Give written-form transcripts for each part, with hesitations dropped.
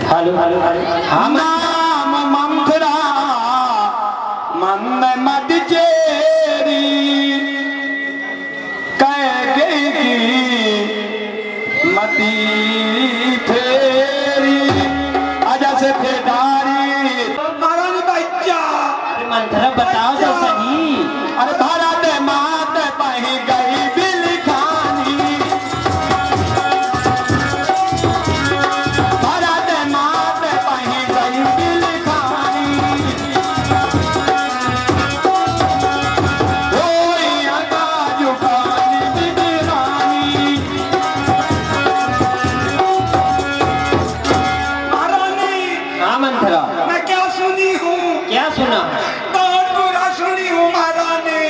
Hello hello हम नाम मंथरा मन मद चेरी कह गई की मती फेरी आजा से फेदारी महारानी बच्चा। अरे मंथरा बताओ तो सही। अरे भारत मात पही गई बिलखानी भारत मात पही गई बिलखानी कोई अगा जुगानी बिदरानी। महारानी हाँ मंथरा मैं क्या सुनी हूँ क्या सुना? बहुत बुरा सुनी हूँ महारानी।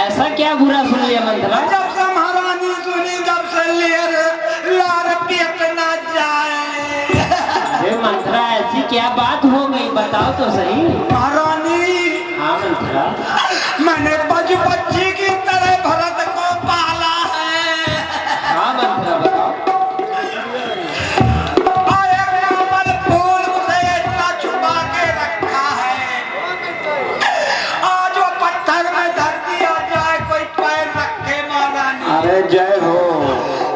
ऐसा क्या बुरा सुन लिया मंथरा? जब से महारानी सुनी जब से लेर लार पेट न जाए। अरे मंथरा ऐसी क्या बात हो गई बताओ तो सही। महारानी हाँ मंथरा मैंने बच्ची की तरह भरत को पाला है। हाँ मंथरा बताओ। और एक कमल फूल उसे इतना छुपा के रखा है आज वो पत्थर में धर दिया जाए कोई पैर रखे महारानी। अरे जय हो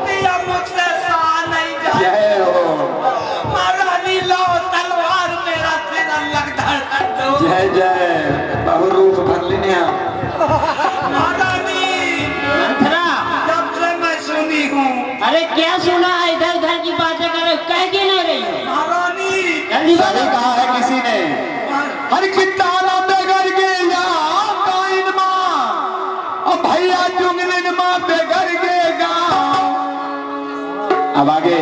दिया मुझसे सहा नहीं जाए। जय हो महारानी लो तलवार मेरा सिर अलग धड़ दो। जय जय बहुरूप भरलिनिया। महारानी मंथरा जब से मैं सुनी हूँ अरे क्या सुना है? इधर उधर की बातें कर रहे हो, कह के नहीं रही हो? महारानी जल्दी सही बोलो। कहा है किसी ने। हर कितना बेगर गया काइन माँ और भैया जुगलिन माँ बेगर के गाँव। अब आगे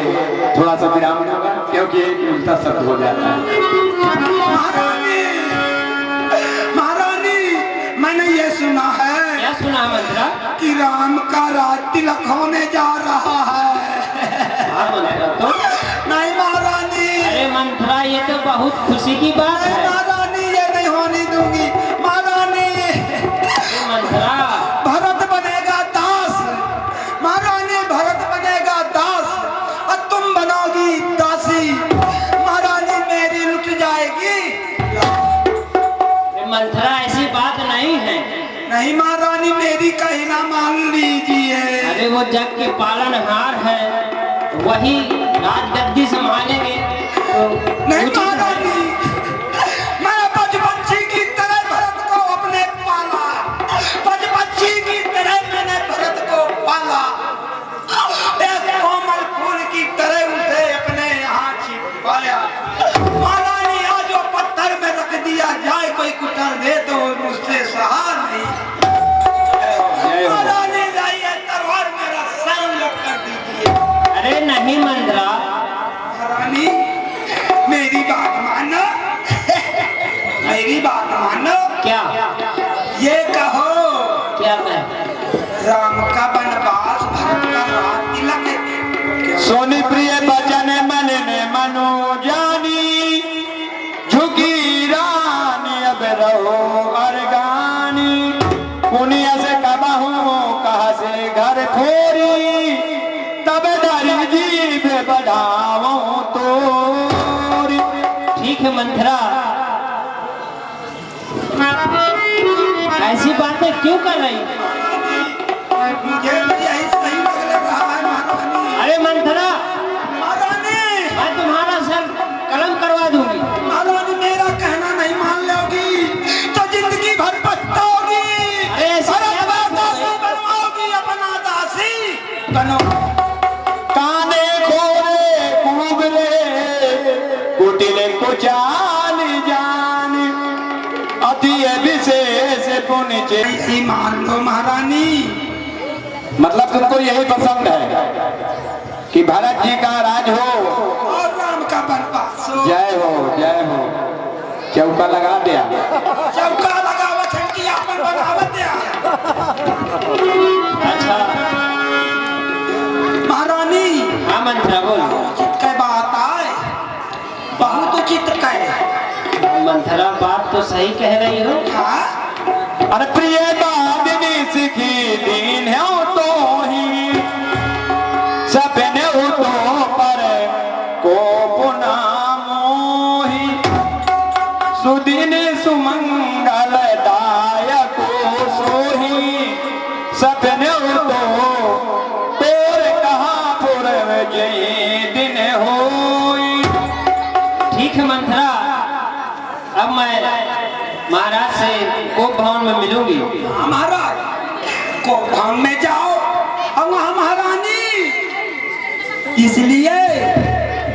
थोड़ा सा विराम होगा क्योंकि एक उल्टा शब्द हो जाता है। महारानी महारानी मैंने ये सुना है क्या सुना है मंथरा? कि राम का राज तिलक होने जा रहा है। हाँ मंथरा तो नहीं महारानी अरे मंथरा ये तो बहुत खुशी की बात नहीं है। महारानी ये नहीं होने दूंगी। महारानी अरे मंथरा भरत बनेगा दास। महारानी भरत बनेगा दास और तुम बनोगी दासी। महारानी मेरी लुट जाएगी। अरे मंथरा ऐसी बात नहीं है। नहीं महारानी मेरी कहीं ना मान लीजिए। अरे वो जग के पालनहार है वही राजगद्दी संभालेंगे तो नहीं उचित है। महारानी मैं बच्ची की तरह भरत को अपने पाला। बच्ची की तरह मैंने भरत को पाला। एक कोमल फूल की तरह उसे अपने यहाँ छिपाया। महारानी आज वो पत्थर में रख दिया जाए कोई कुतर दे तो मुझसे सहा नहीं। जय हो महारानी लाइए तलवार मेरा सर लग कर दीजिए। अरे नहीं मंथरा महारानी मेरी बात मानो। मेरी बात मानो। क्या ये कहो क्या कह? राम का वनवास भरत का राज तिलक। सोनी प्रिय बचन मन ने मनो जानी झुकी रानी अब रहो अरगानी। पुनिया से कबहू कहा से घर खोरी तब डरी जीभ बढ़ाओ तोरी। ठीक है मंथरा ऐसी बातें क्यों कर रही? मुझे यही सही लग रहा है महारानी। अरे मंथरा महारानी मैं तुम्हारा सर कलम करवा दूंगी। महारानी मेरा कहना नहीं मान लोगी तो जिंदगी भर पछताओगी। अरे ऐसी क्या बात हो दासी गई? बनवाओगी अपना दासी बनो। काने खोरे कुबरे कुटिले कुचाल जान अति विशेष पुण्य। ऐसी मान लो महारानी। मतलब तुमको यही पसंद है कि भरत जी का राज हो। और राम का वनवास हो। जय हो जय हो। चौका लगा दिया। चौका लगावत है कि अपन बनावत दिया। अच्छा महारानी हाँ मंथरा बोलो। उचित के बात आए बहुत उचित कहे। मंथरा बात तो सही कह रही हो। हाँ अरे प्रिय बादिनी सिखी दीन है तो ही सपने तो पर को पुनामो दिन सुमंगल दायक सोही सपने तो तोर कहा पूर्व जय दिन होई। ठीक है मंथरा, अब मैं महाराज से कोप भवन में मिलूंगी। महाराज को भवन में जाओ और वहाँ महारानी, इसलिए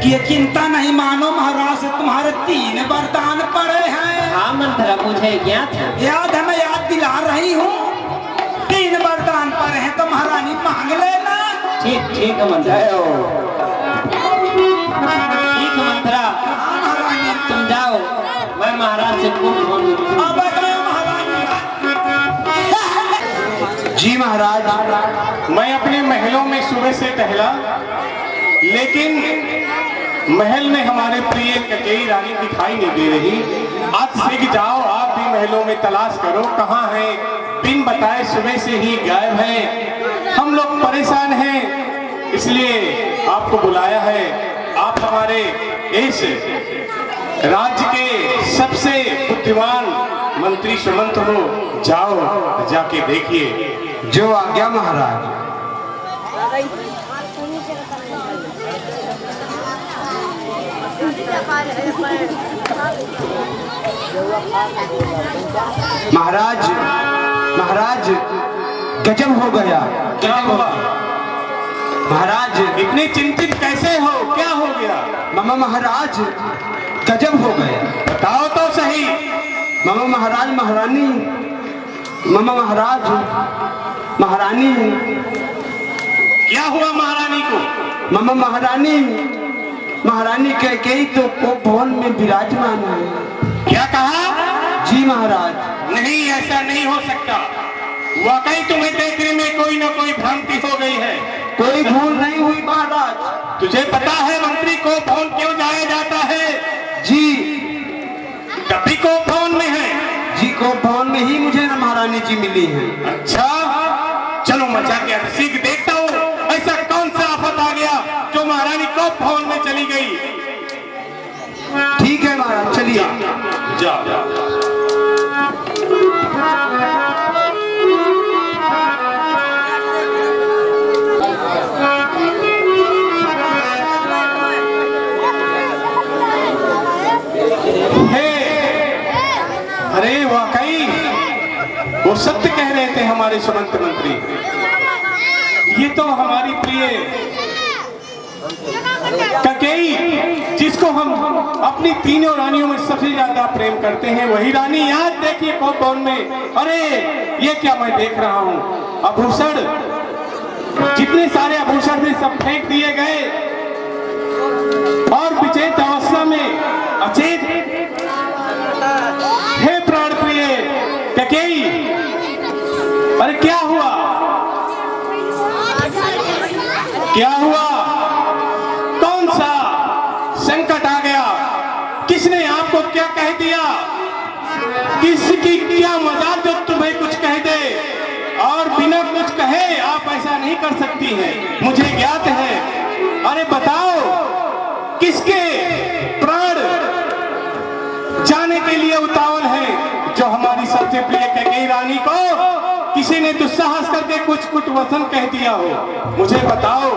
कि ये चिंता नहीं मानो, महाराज से तुम्हारे 3 वरदान पड़े हैं। हाँ मंथरा, मुझे ज्ञात है। याद है, मैं याद दिला रही हूँ। 3 वरदान पड़े हैं तो महारानी मांग लेना। ठीक है मंथरा। जय हो। ठीक है मंथरा, हाँ महारानी, तुम जाओ, मैं महाराज से कोप भवन में मिलूंगी। अब गए महारानी। जी महाराज, मैं अपने महलों में सुबह से टहला, लेकिन महल में हमारे प्रिय ककेई रानी दिखाई नहीं दे रही। आज सीख जाओ, आप भी महलों में तलाश करो कहाँ है। बिन बताए सुबह से ही गायब है। हम लोग परेशान हैं, इसलिए आपको बुलाया है। आप हमारे इस राज्य के सबसे बुद्धिमान मंत्री सुमंत हो, जाओ जाके देखिए। जो आज्ञा महाराज। महाराज, महाराज गजब हो गया। क्या हुआ महाराज, इतने चिंतित कैसे हो? क्या हो गया? मामा महाराज गजब हो गया। बताओ तो सही। मामा महाराज, महारानी, मामा महाराज, महारानी, क्या हुआ महारानी को? मामा महारानी, महारानी कैकेयी तो कोप भवन में विराजमान है। क्या कहा? जी महाराज। नहीं, ऐसा नहीं हो सकता। वाकई तुम्हें देखने में कोई न कोई भ्रांति हो गई है। कोई भूल नहीं हुई महाराज। तुझे पता है मंत्री को भवन क्यों जाया जाता है? जी, कभी को भवन में है। जी कोप भवन में ही मुझे महारानी जी मिली है। अच्छा, चलो मैं जाके सीख देखता हूँ, ऐसा कौन सा आफत आ गया जो महारानी को भवन में चली गई। ठीक है महाराज, चलिए। जा। अरे वाकई वो सत्य कह रहे थे हमारे सुमंत मंत्री। ये तो हमारी प्रिय ककेई, जिसको हम अपनी तीनों रानियों में सबसे ज्यादा प्रेम करते हैं, वही रानी याद देखिए कोप भवन में। अरे ये क्या मैं देख रहा हूँ? आभूषण, जितने सारे आभूषण थे सब फेंक दिए गए और विचेत अवस्था में अचेत। हे प्राण प्रिय ककेई, अरे क्या हुआ? क्या हुआ? कौन सा संकट आ गया? किसने आपको क्या कह दिया? किसकी क्या मजाल जो तुम्हें कुछ कह दे और बिना कुछ कहे आप ऐसा नहीं कर सकती हैं, मुझे ज्ञात है। अरे बताओ, किसके प्राण जाने के लिए उतावल है? जो हमारी सबसे प्रिय ककेई रानी को किसी ने दुस्साहस करके कुछ वचन कह दिया हो, मुझे बताओ।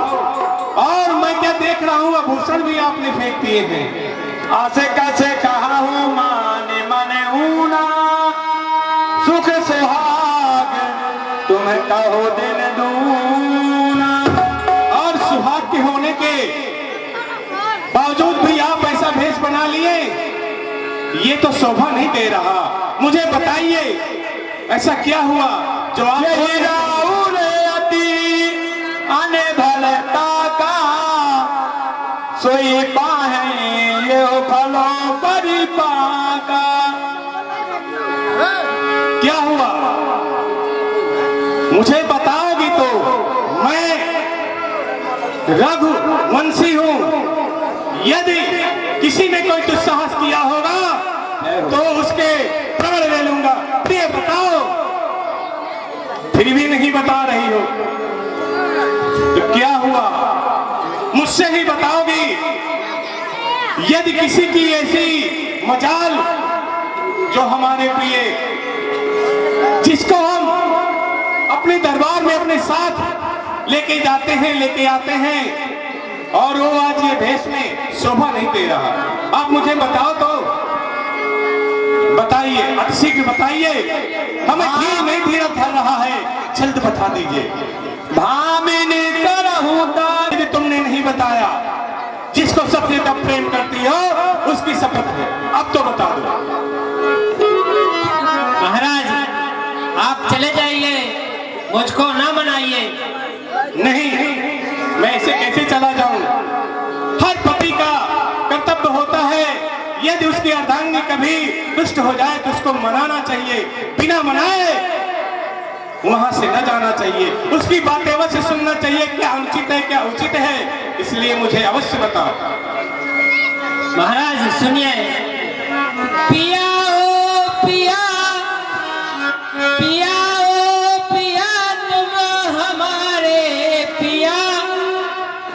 और मैं क्या देख रहा हूँ, आभूषण भी आपने फेंक दिए हैं। आसे कैसे कहा हूँ, माने माने ऊना, सुख सुहाग तुम्हें कहो दिन दूना। और सुहाग के होने के बावजूद भी आप ऐसा भेष बना लिए, ये तो शोभा नहीं दे रहा। मुझे बताइए ऐसा क्या हुआ जो आप आने भले ताका सोई पाहे ये फलों परी पाका। क्या हुआ मुझे बताओगी तो मैं रघुवंशी हूँ। यदि किसी ने कोई दुस्साहस किया होगा तो उसके प्राण ले लूंगा। ये बताओ, फिर भी नहीं बता रही हो तो क्या हुआ? मुझसे ही बताओगी। यदि किसी की ऐसी मजाल जो हमारे प्रिय, जिसको हम अपने दरबार में अपने साथ लेके जाते हैं, लेके आते हैं, और वो आज ये भेष में शोभा नहीं दे रहा। आप मुझे बताओ तो, बताइए, अतिशीघ्र बताइए, हमें धीर नहीं धीरे धर रहा है, जल्द बता दीजिए। भामिनी करहूं दान, यदि तुमने नहीं बताया, जिसको सबसे ज्यादा प्रेम करती हो उसकी शपथ है, अब तो बता दो। महाराज आप चले जाइए, मुझको ना मनाइए। नहीं, मैं ऐसे कैसे चला जाऊं? हर पति का कर्तव्य होता है, यदि उसकी अर्धांगिनी कभी दुष्ट हो जाए तो उसको मनाना चाहिए, बिना मनाए वहां से न जाना चाहिए, उसकी बातें अवश्य सुनना चाहिए, क्या अनुचित है क्या उचित है, इसलिए मुझे अवश्य बताओ। महाराज सुनिए, पिया ओ पिया, पिया ओ पिया, तुम हमारे पिया,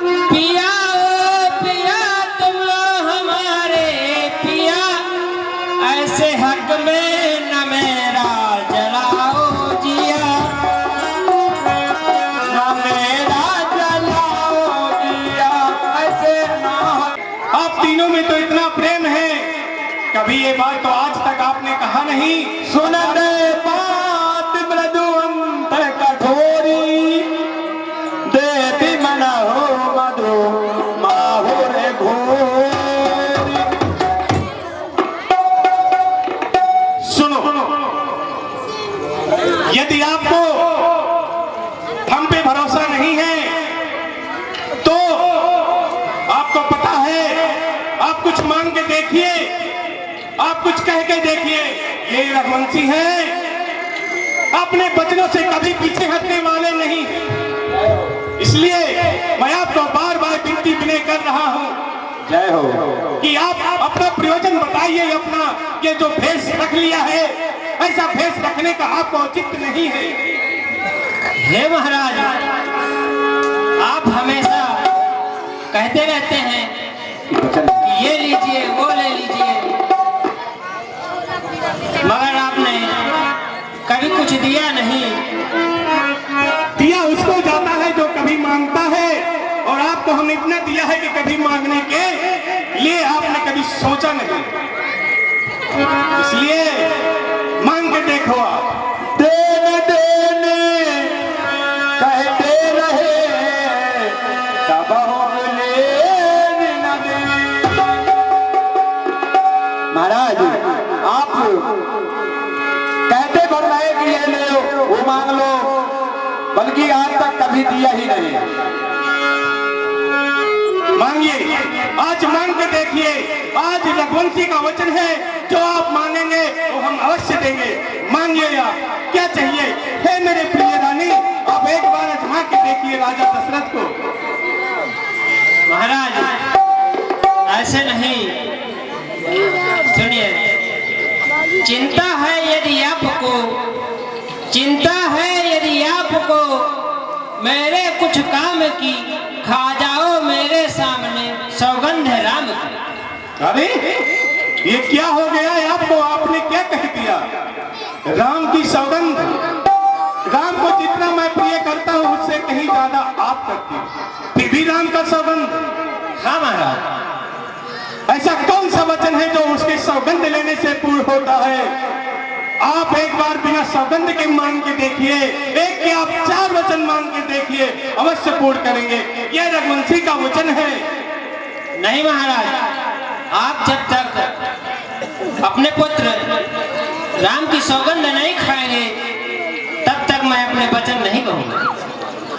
पिया ओ पिया, तुम हमारे पिया, ऐसे हक में न मेरा जलाओ जिया, ना मेरा जलाओ दिया, ऐसे ना। आप तीनों में तो इतना प्रेम है, कभी ये बात तो आज तक आपने कहा नहीं। सुनते बात मृदु अंतर कठोरी, देती मन हो मधु माहुर घोरी। सुनो, यदि आपको हम पे भरोसा नहीं है तो आपको पता है, आप कुछ मांग के देखिए, आप कुछ कह के देखिए, ये रघुवंशी है, अपने वचनों से कभी पीछे हटने वाले नहीं, इसलिए मैं आपको बार बार विनती विनय कर रहा हूं, जय हो, कि आप अपना प्रयोजन बताइए। अपना ये जो भेष रख लिया है, ऐसा भेष रखने का आपको औचित्य नहीं है। हे महाराज, आप हमेशा कहते रहते हैं कि ये लीजिए वो ले लीजिए, मगर आपने कभी कुछ दिया नहीं। दिया उसको जाता है जो कभी मांगता है, और आपको हमने इतना दिया है कि कभी मांगने के लिए आपने कभी सोचा नहीं, इसलिए मांग के देखो। आप देने देने कहते रहे, तब हम लेने न दें। महाराज आप कहते भर रहे कि ये ले लो वो मांग लो, बल्कि आज तक कभी दिया ही नहीं। मांगिए, आज मांग के देखिए, आज रघुवंशी का वचन है, जो आप मांगेंगे वो हम अवश्य देंगे। मांगिए, आप क्या चाहिए? हे मेरे प्रिय रानी, आप एक बार आजमा के देखिए राजा दशरथ को। महाराज ऐसे नहीं, सुनिए, चिंता है यदि आपको, चिंता है यदि आपको मेरे कुछ काम की, खा जाओ मेरे सामने सौगंध है राम की। अरे ये क्या हो गया है आपको? आपने क्या कह दिया? राम की सौगंध, राम को जितना मैं प्रिय करता हूँ उससे कहीं ज्यादा आप करती हो, फिर भी राम का सौगंध? हाँ महाराज, ऐसा कौन सा वचन है जो उसके सौगंध लेने से पूर्ण होता है? आप एक बार बिना सौगंध के मांग के देखिए, एक के आप 4 वचन मांग के देखिए, अवश्य पूर्ण करेंगे। यह रघुवंशी का वचन है। नहीं महाराज, आप जब तक अपने पुत्र राम की सौगंध नहीं खाएंगे तब तक मैं अपने वचन नहीं कहूंगा।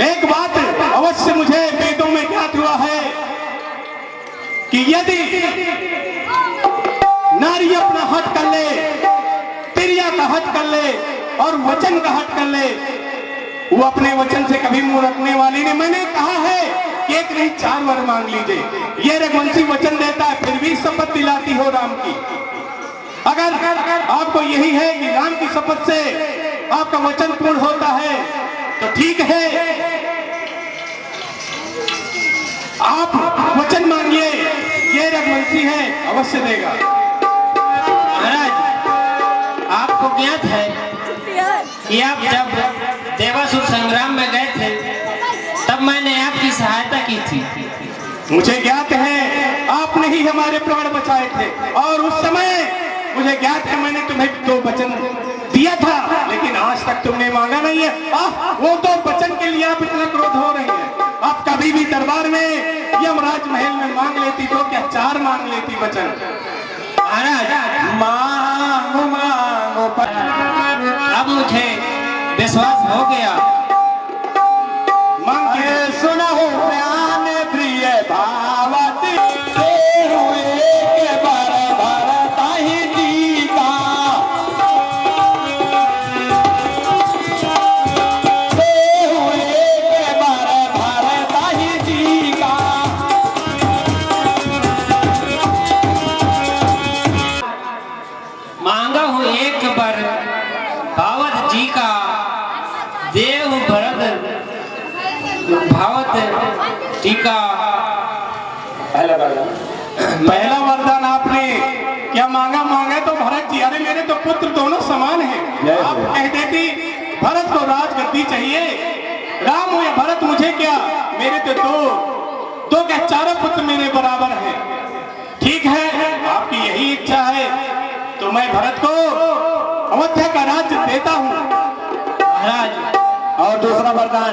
एक बात अवश्य मुझे वेदों में ज्ञात हुआ है कि यदि नारी अपना हट कर ले, क्रिया का हट कर ले और वचन का हट कर ले, वो अपने वचन से कभी मुंह रखने वाली नहीं। मैंने कहा है कि एक नहीं 4 वर मांग लीजिए। ये रघुवंशी वचन देता है, फिर भी शपथ दिलाती हो राम की। अगर आपको यही है कि राम की शपथ से आपका वचन पूर्ण होता है तो ठीक है, आप वचन मांगिए, ये रघुवंशी है, अवश्य देगा। महाराज आपको ज्ञात है कि आप जब देवासुर संग्राम में गए थे तब मैंने आपकी सहायता की थी। मुझे ज्ञात है आपने ही हमारे प्राण बचाए थे और उस समय मुझे ज्ञात है मैंने तुम्हें 2 वचन दिया था, लेकिन आज तक तुमने मांगा नहीं है। वो 2 वचन के लिए आप इतना क्रोध हो रहे हैं। आप कभी भी दरबार में यमराज महल में मांग लेती तो क्या 4 मांग लेती वचन। महाराज मांगो मांगो अब मुझे विश्वास हो गया। मांगे सुनो प्यान प्रिय भावती हुए के बर भरता ही टीका हुए के बर भरता ही टीका। मांगा हूँ एक बार भावत जी का, देव भरत भावत टीका। पहला वरदान आपने क्या मांगा? मांगा तो भरत जी, अरे मेरे तो पुत्र दोनों समान हैं। आप कह देती भरत को राजगद्दी चाहिए, राम हो या भरत मुझे क्या, मेरे तो दो क्या 4 पुत्र मेरे बराबर हैं। ठीक है आपकी यही इच्छा है तो मैं भरत को अयोध्या का राज्य देता हूँ महाराज और दूसरा वरदान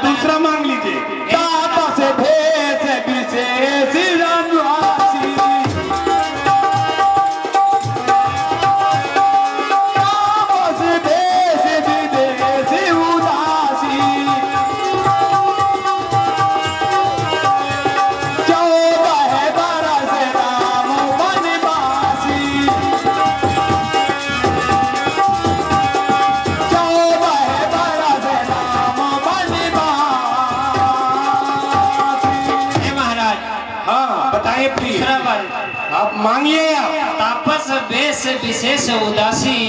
दूसरा मांग लीजिए। दाता से भेष विशेष रामवासी, दाता से भेष विदेश उदासी, 14 बरस राम वनवासी, 14 बरस राम वनवासी। हे महाराज हाँ बताइए प्लीज, दूसरा बार आप मांगिए। तापस वेश विशेष उदासी,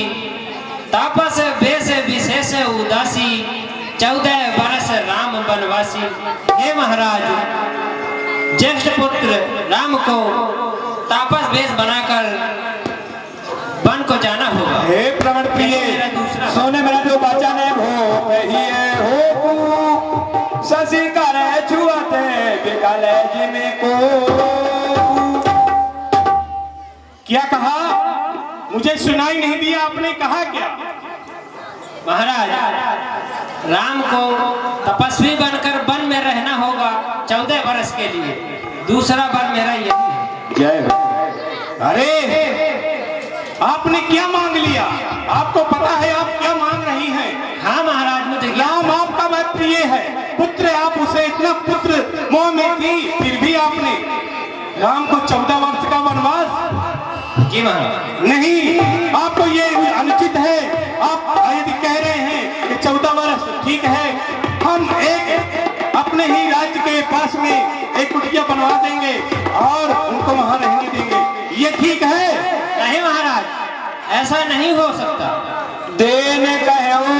तापस वेश विशेष उदासी, 14 बरस राम वनवासी। हे महाराज ज्येष्ठ पुत्र राम को तापस वेश बनाकर वन को जाना होगा। हे प्रवण प्रिय मेरा दूसरा सोने मेरा जो वचन है वो ही हो शशि करे छुअते बिकल जिमे को। क्या कहा? मुझे सुनाई नहीं दिया, आपने कहा क्या? महाराज राम को तपस्वी बनकर वन में रहना होगा 14 वर्ष के लिए। दूसरा वर मेरा यही है। जय हो। अरे आपने क्या मांग लिया? आपको पता है आप क्या मांग रही हैं? हाँ महाराज मुझे राम आपका वह प्रिय है, पुत्र आप उसे इतना पुत्र मोह में थी, फिर भी आपने राम को 14 वर्ष का वनवास। जी महाराज नहीं, आपको ये अनुचित है। आप यदि कह रहे हैं कि 14 वर्ष ठीक है, हम एक अपने ही राज्य के पास में एक कुटिया बनवा देंगे और उनको वहां रहने देंगे, ये ठीक है? नहीं महाराज ऐसा नहीं हो सकता। देन कहो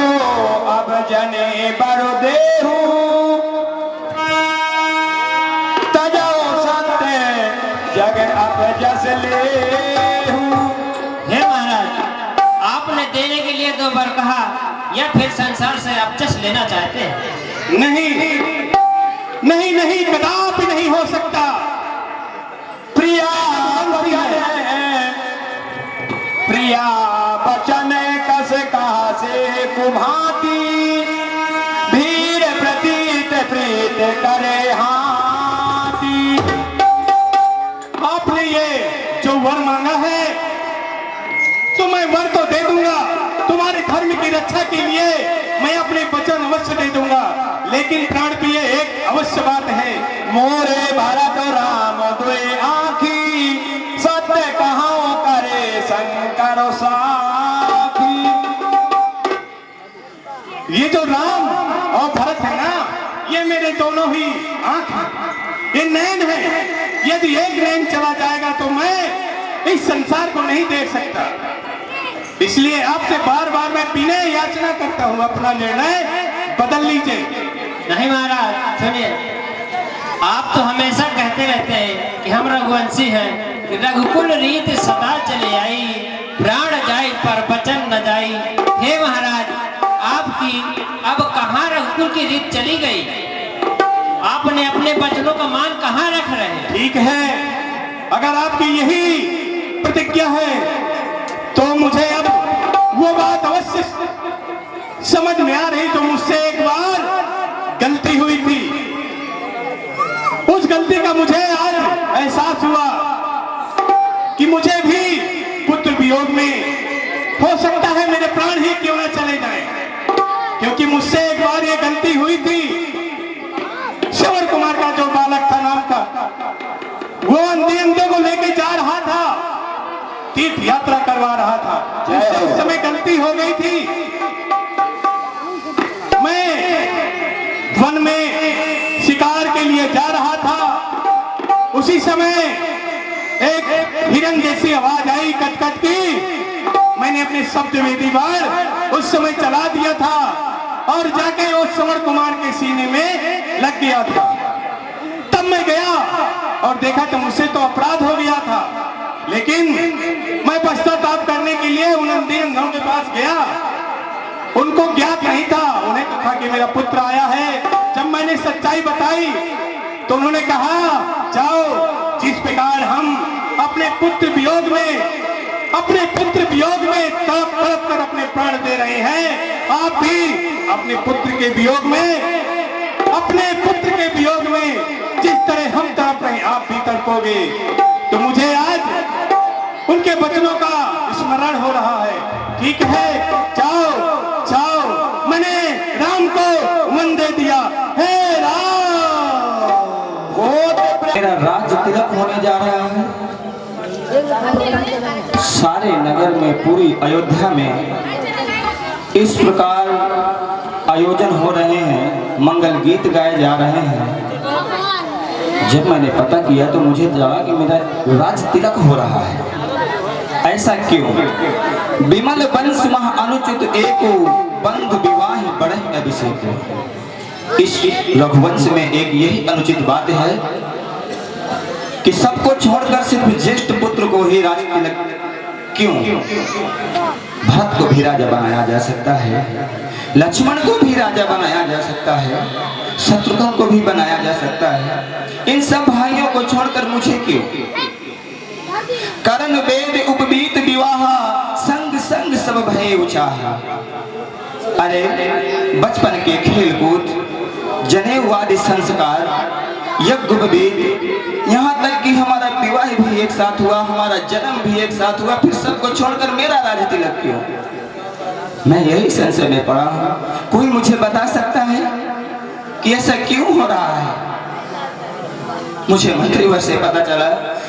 अब जने बड़ो देहू तजाओ सत्य जग अब जस लेहू। हे महाराज आपने देने के लिए 2 बार कहा या फिर संसार से अपचस लेना चाहते हैं? नहीं नहीं नहीं, कदापि नहीं हो सकता। प्रिया प्रिया बचन कस कहा से कुभाती भीड़ प्रतीत प्रीत करे हाथी। आपने ये जो वर मांगा है तो मैं वर तो दे दूंगा, तुम्हारे धर्म की रक्षा के लिए मैं अपने वचन अवश्य दे दूंगा, लेकिन प्राण प्रिय एक अवश्य बात है। मोरे भरत राम दुए आँखी सत्य कहाओ करे शंकर साखी। ये जो राम और भरत है ना, ये मेरे दोनों ही आँख हैं, ये नैन है। यदि एक नैन चला जाएगा तो मैं इस संसार को नहीं देख सकता। इसलिए आपसे बार बार मैं विनय याचना करता हूँ, अपना निर्णय बदल लीजिए। नहीं महाराज सुनिए, आप तो हमेशा कहते रहते हैं कि हम रघुवंशी हैं, कि रघुकुल रीत सदा चले आई, प्राण जाई पर वचन न जाई। हे महाराज, आपकी अब कहाँ रघुकुल की रीत चली गई? आपने अपने वचनों का मान कहाँ रख रहे हैं? ठीक है, अगर आपकी यही प्रतिज्ञा है तो मुझे अब वो बात अवश्य समझ में आ रही जो मुझसे एक बार गलती हुई थी। उस गलती का मुझे आज एहसास हुआ कि मुझे भी पुत्र वियोग में हो सकता है मेरे प्राण ही क्यों न चले जाएं, क्योंकि मुझसे एक बार ये गलती हुई थी। श्रवण कुमार का जो बालक था नाम का, वो अंधे अंधे को लेके जा रहा था, तीर्थ यात्रा करवा रहा था। जिससे उस समय गलती हो गई थी, मैं वन में शिकार के लिए जा रहा था। उसी समय एक हिरन जैसी आवाज आई कटकट की। मैंने अपने शब्द वेदी बाण उस समय चला दिया था और जाके उस श्रवण कुमार के सीने में लग गया था। तब मैं गया और देखा तो मुझसे तो अपराध हो गया था, लेकिन मैं पश्चाताप करने के लिए उन अंधे अंधों के पास गया। उनको ज्ञात नहीं था, उन्हें तो था कि मेरा पुत्र आया है। जब मैंने सच्चाई बताई तो उन्होंने कहा, जाओ, जिस प्रकार हम अपने पुत्र वियोग में तड़प तड़प कर अपने प्राण दे रहे हैं, आप भी अपने पुत्र के वियोग में जिस तरह हम तड़प रहे हैं आप भी तड़पोगे। तो मुझे आज उनके वचनों का स्मरण हो रहा है। ठीक है, जाओ जाओ, मैंने राम को वन दे दिया। हे राम, मेरा राज्य तिलक होने जा रहा है। सारे नगर में, पूरी अयोध्या में इस प्रकार आयोजन हो रहे हैं, मंगल गीत गाए जा रहे हैं। जब मैंने पता किया तो मुझे लगा कि मेरा राज तिलक हो रहा है। ऐसा क्यों? विमल वंश मह अनुचित एको, बंधु विवाह बढ़े अभिषेक। इस रघुवंश में एक यही अनुचित बात है कि सबको छोड़कर सिर्फ ज्येष्ठ पुत्र को ही राज तिलक क्यों? भरत को भी राजा बनाया जा सकता है, लक्ष्मण को भी राजा बनाया जा सकता है, शत्रुघ्न को भी बनाया जा सकता है। इन सब भाइयों को छोड़कर मुझे क्यों? करण वेद उपवीत विवाह, संग संग सब भय उचाहा। अरे बचपन के खेल कूद, जनेऊवादी संस्कार, यज्ञ वेद, यहाँ तक कि हमारा विवाह भी एक साथ हुआ, हमारा जन्म भी एक साथ हुआ, फिर सबको छोड़कर मेरा राज तिलक क्यों? मैं यही संशय में पड़ा हूँ। कोई मुझे बता सकता है कि ऐसा क्यों हो रहा है? मुझे मंत्रीवर से पता चला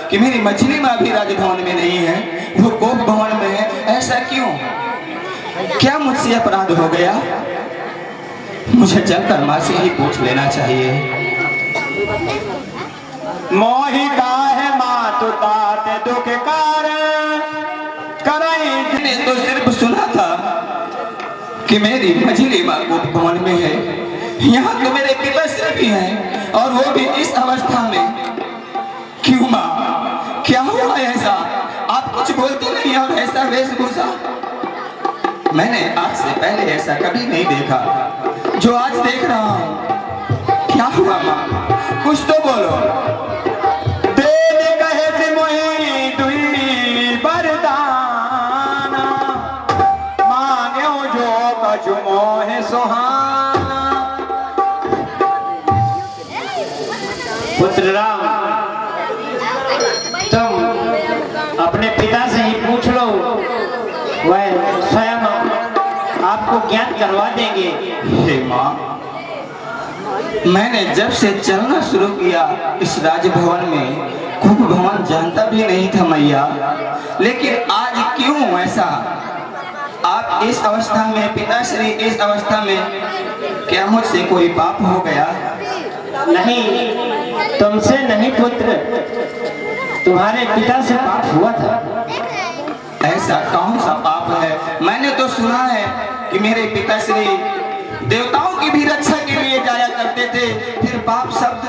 कि मेरी मछली माँ भी राजभवन में नहीं है, वो गोप भवन में है। ऐसा क्यों? क्या मुझसे अपराध हो गया? मुझे चलकर माँ से ही पूछ लेना चाहिए। मोहि काहे मातु तात दुख कारण करई। मैंने तो सिर्फ सुना था कि मेरी मछली माँ गोप भवन में है। यहाँ तो मेरे पिताश्री भी हैं और वो भी इस अवस्था में। क्यों माँ, क्या हुआ ऐसा? आप कुछ बोलती नहीं और ऐसा वेशभूषा? मैंने आज से पहले ऐसा कभी नहीं देखा जो आज देख रहा हूँ। क्या हुआ माँ, कुछ तो बोलो। देव कहे से मोहि दुई वरदाना, मांग्यो जो कछु मोहि सुहाना। पुत्र राम, तुम अपने पिता से ही पूछ लो, वह स्वयं आपको ज्ञात करवा देंगे। हे माँ, मैंने जब से चलना शुरू किया इस राजभवन में, कुप भवन जानता भी नहीं था मैया, लेकिन आज क्यों ऐसा? आप इस अवस्था में, पिताश्री इस अवस्था में, क्या मुझसे कोई पाप हो गया? नहीं, तुमसे नहीं पुत्र, तुम्हारे पिता से पाप हुआ था। ऐसा कौन सा पाप है? मैंने तो सुना है कि मेरे पिताश्री देवताओं की भी रक्षा के लिए जाया करते थे, फिर पाप शब्द?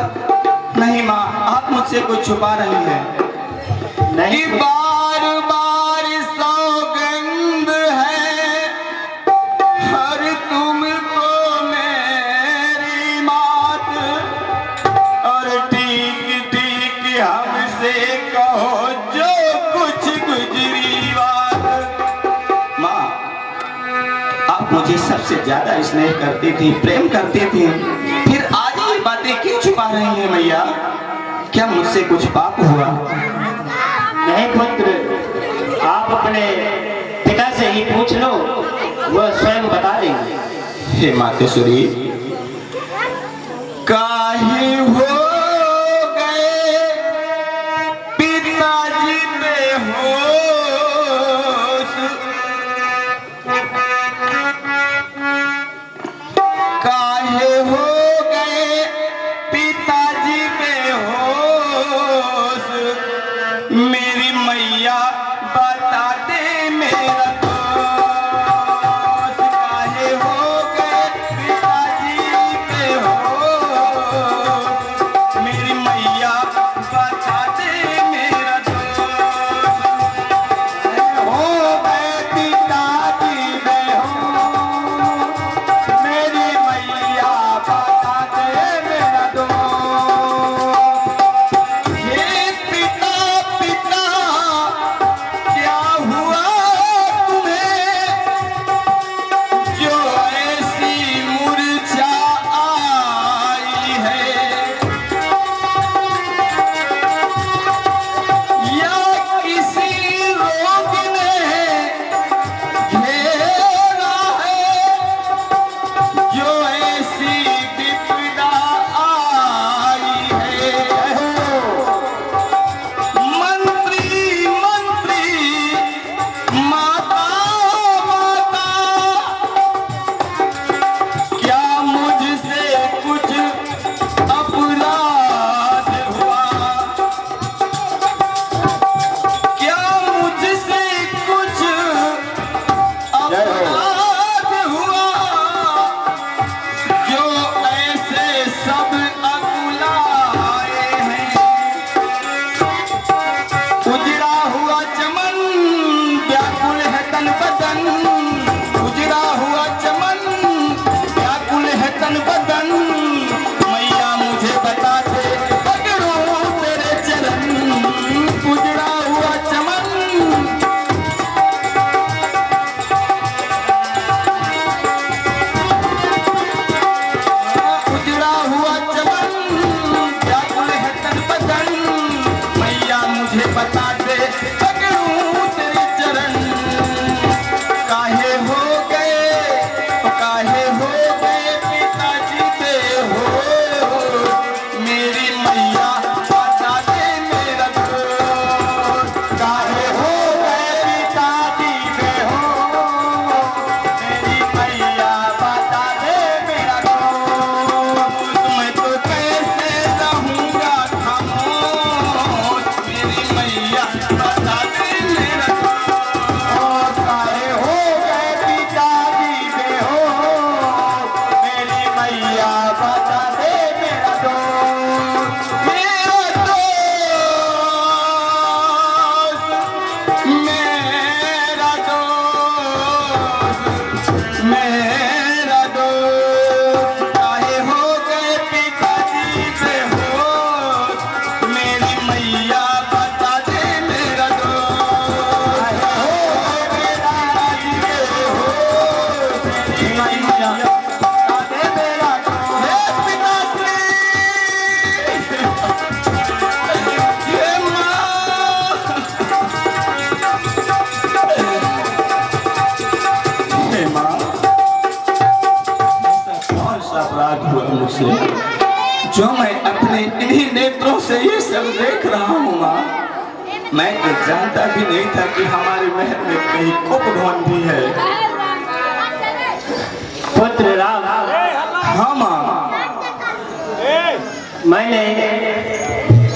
नहीं माँ, आप मुझसे कुछ छुपा रही है। नहीं, बार बार सौगंध आप मुझे सबसे ज्यादा स्नेह करती थी, प्रेम करती थी, फिर आज ये बातें क्यों छुपा रही हैं मैया? क्या मुझसे कुछ पाप हुआ? नहीं पुत्र, आप अपने पिता से ही पूछ लो, वह स्वयं बता देंगे। हे मातेश्वरी, काहे हो गए पिताजी बेहोश, काहे हो गए पिताजी बेहोश, मेरी मैया बता दे मेरा दोस्त, काहे हो गए पिताजी बेहोश, मेरी मैया बता दे मेरा दोस्त, हो गए पिताजी बेहोश, मेरी मैया बता दे मेरा दोस्त। हे पिता पिता क्या हुआ तुम्हें, जो ऐसी मूर्छा आई है, या किसी रोग ने घेरा है, जो ऐसी विपदा आई है। मंत्री मंत्री माता माता, क्या मुझसे कुछ अपराध हुआ, क्या मुझसे कुछ अपराध हुआ, जो ऐसे सब अकुलाए हैं। उजड़ा हुआ चमन व्याकुल है तन बदन, उजड़ा हुआ चमन व्याकुल है तन बदन, मैया मुझे बता दे पकड़ूं तेरे चरण, उजड़ा हुआ चमन उजड़ा हुआ चमन व्याकुल है तन बदन, मैया मुझे बता दे पकड़ूं तेरे चरण, काहे हो गए पिताजी बेहोश, मेरी मैया बता दे मेरा दोस्त, काहे हो गए पिताजी बेहोश, मेरी मैया बता दे मेरा दोस्त, मैं तो कैसे रहूंगा खामोश, मेरी मैया बता दे मेरा दोस्त, काहे हो गए पिताजी बेहोश, मेरी मैया बता दे मेरा दोस्त, मेरा दोस्त, मेरा दोस्त, मेरा दोस्त, काहे हो गए पिताजी बेहोश, मेरी मैया बता दे मेरा दोस्त, काहे हो गए पिताजी बेहोश, मेरी मैया बता दे मेरा दोस्त। हे पिताश्री, हे माँ, हे माँ, ऐसा कौन सा अपराध हुआ मुझसे, जो मैं अपने इन्हीं नेत्रों से ये सब देख रहा हूँ माँ? मैं तो जानता भी नहीं था कि हमारे महल में कहीं कुपभवन भी है। पुत्र राम, हाँ माँ, मैंने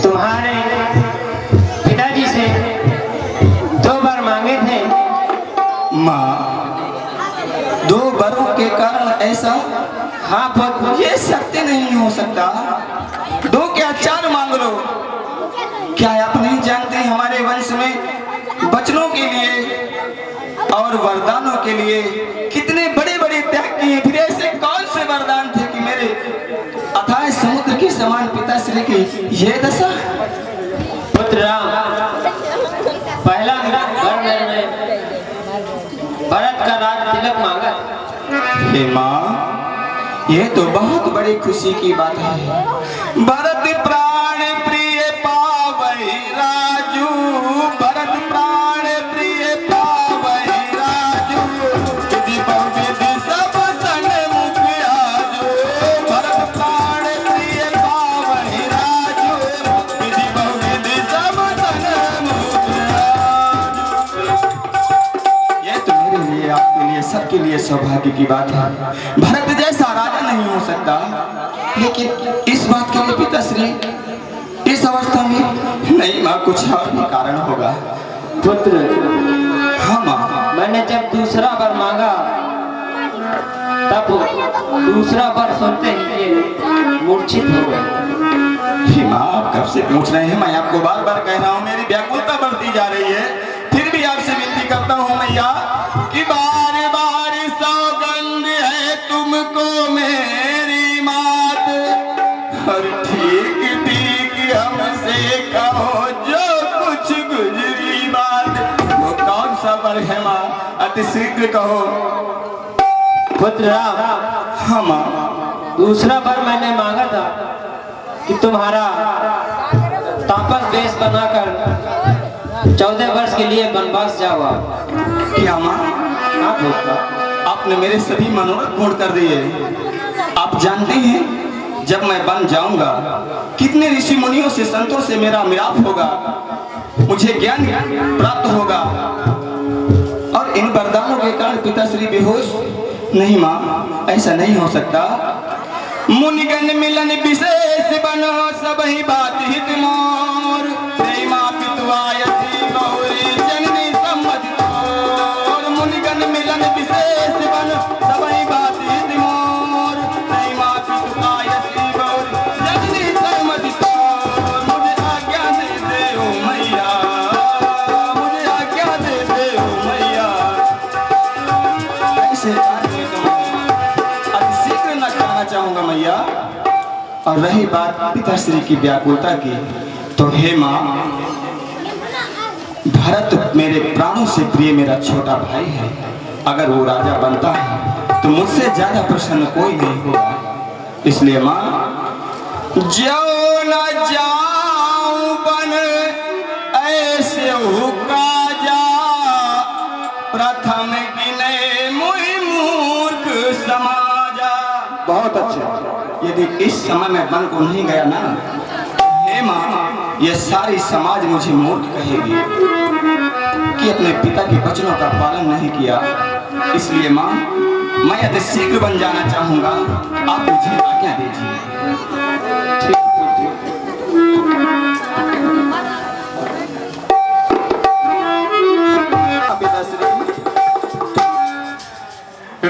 तुम्हारे पिताजी से 2 बार मांगे थे। माँ, 2 बरों के कारण ऐसा? हाँ पुत्र, ये सत्य नहीं हो सकता। 2 क्या 4 मांग लो। क्या आप नहीं जानते हमारे वंश में बचनों के लिए और वरदानों के लिए कितने बड़े बड़े त्याग किए, फिर ऐसे कौन से वरदान थे कि मेरे अथाह समुद्र के समान पिताश्री की ये दशा? पुत्र राम, पहला वर में भरत का राज तिलक मांगा, हे माँ, ये तो बहुत बड़ी खुशी की बात है। भरत प्राण प्रिय पावै राजू, भरत प्राण प्रिय पावै राजू, विधि बहुविधि सब सन मुख आजू। भरत प्राण प्रिय पावै राजू, विधि बहुविधि सब सन मुख आजू। ये तो मेरे लिए, आपके लिए, सबके लिए सौभाग्य की बात है। भरत जैसा राजा नहीं हो सकता, लेकिन इस बात के लिए पिताश्री इस अवस्था में नहीं माँ, कुछ और भी कारण होगा। पुत्र, हाँ माँ, मैंने जब दूसरा वर मांगा तब दूसरा वर सुनते ही ये मूर्छित हो गए। हे माँ, आप कब से पूछ रहे हैं? मैं आपको बार बार कह रहा हूँ, मेरी व्याकुलता बढ़ती जा रही है। फिर भी आपसे विनती करता हूँ मैया कि बार बार सौगंध है तुमको मेरी मात, और ठीक ठीक हमसे कहो जो कुछ गुजरी बात। वो कौन सा वर है माँ? अति शीघ्र कहो। पुत्र राम, हाँ माँ, दूसरा वर मैंने मांगा था कि तुम्हारा तापस वेश बनाकर 14 वर्ष के लिए वनवास जाओ। क्या माँ? हाँ पुत्र, आपने मेरे सभी मनोरथ पूर्ण कर दिए। आप जानते हैं जब मैं बन जाऊंगा कितने ऋषि मुनियों से, संतों से मेरा मिलाप होगा, मुझे ज्ञान प्राप्त होगा, और इन वरदानों के कारण पिताश्री बेहोश नहीं माँ, ऐसा नहीं हो सकता। मुनिगण मिलन विशेष बनो सबही बात हित मोर, प्रेमा पितुआयति गौरी जननी सम्मत तोर। मुनिगण मिलन विशेष बनो सबही बात हित मोर, प्रेमा पितुआयति गौरी जननी सम्मत तोर। मुझे आज्ञा दे दे ओ मैया, मुझे आज्ञा दे दे ओ मैया। ऐसे कार्य तो अति शीघ्र न करना चाहूंगा मैया। और रही बात पिताश्री की व्याकुलता की, तो हे माँ, भरत मेरे प्राणों से प्रिय मेरा छोटा भाई है। अगर वो राजा बनता है तो मुझसे ज्यादा प्रसन्न कोई नहीं होगा। इसलिए माँ, जो न जाऊं बन ऐसे हुकाजा, प्रथम गिने मुई मूर्ख समाजा। बहुत अच्छा। यदि इस समय में वन को नहीं गया ना, हे माँ, ये सारी समाज मुझे मूर्ख कहेगी कि अपने पिता के वचनों का पालन नहीं किया। इसलिए माँ, मैं यदि शीघ्र बन जाना चाहूंगा, आप मुझे आज्ञा दीजिए।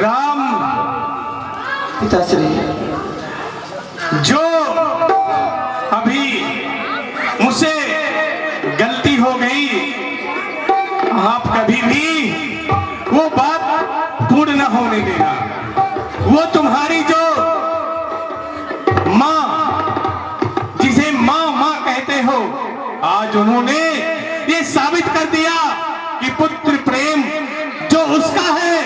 राम, पिताश्री, जो अभी मुझसे गलती हो गई, आप कभी भी वो बात पूर्ण न होने देना। वो तुम्हारी जो माँ, जिसे माँ माँ कहते हो, आज उन्होंने ये साबित कर दिया कि पुत्र प्रेम जो उसका है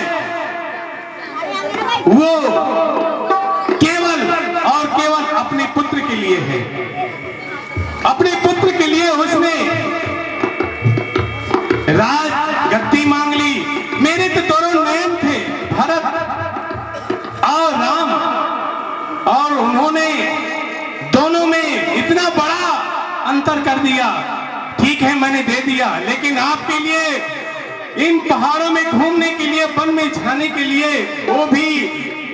वो केवल और केवल अपने पुत्र के लिए है। अपने पुत्र के लिए उसने राज गद्दी मांग ली। मेरे तो दोनों नयन थे, भरत और राम, और उन्होंने दोनों में इतना बड़ा अंतर कर दिया। ठीक है, मैंने दे दिया, लेकिन आपके लिए इन पहाड़ों में घूमने के लिए, वन में जाने के लिए, वो भी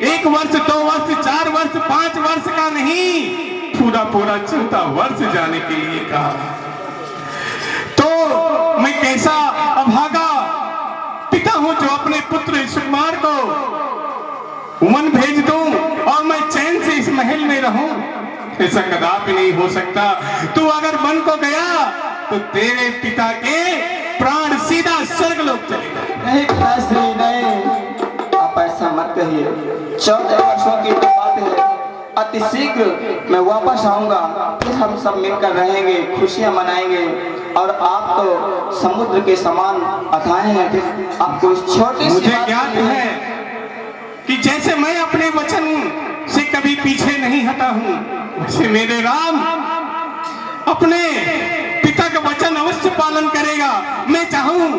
1 वर्ष 2 वर्ष 4 वर्ष 5 वर्ष का नहीं, पूरा पूरा 14 वर्ष जाने के लिए कहा। तो मैं कैसा अभागा पिता हूं जो अपने पुत्र सुकुमार को वन भेज दूं और मैं चैन से इस महल में रहूं? ऐसा कदापि नहीं हो सकता। तू अगर वन को गया तो तेरे पिता के प्राण सीधा स्वर्गलोक चले गए। नहीं पिताश्री, नहीं, आप ऐसा मत कहिए। 14 वर्षों की तो बात है, अति शीघ्र मैं वापस आऊंगा, फिर हम सब मिलकर रहेंगे, खुशियां मनाएंगे। और आप तो समुद्र के समान अथाह हैं, फिर आपको इस छोटी सी मुझे बात ज्ञात में है कि जैसे मैं अपने वचन से कभी पीछे नहीं हटा हूं, वैसे मेरे राम अपने पिता का वचन अवश्य पालन करेगा। मैं चाहूं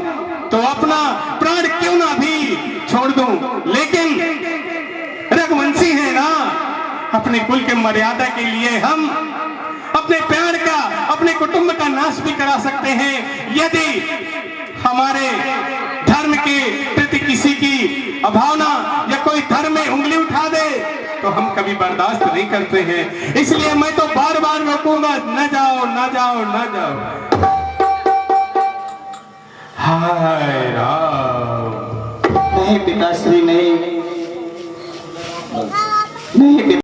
तो अपना प्राण क्यों ना भी छोड़ दूं, लेकिन रघुवंशी है ना, अपने कुल के मर्यादा के लिए हम अपने प्यार का, अपने कुटुंब का नाश भी करा सकते हैं। यदि हमारे धर्म के प्रति किसी की अभावना या कोई धर्म में उंगली उठा दे तो हम कभी बर्दाश्त नहीं करते हैं। इसलिए मैं तो बार बार रोकूंगा, न जाओ न जाओ न जाओ। हाय राम। नहीं पिताश्री,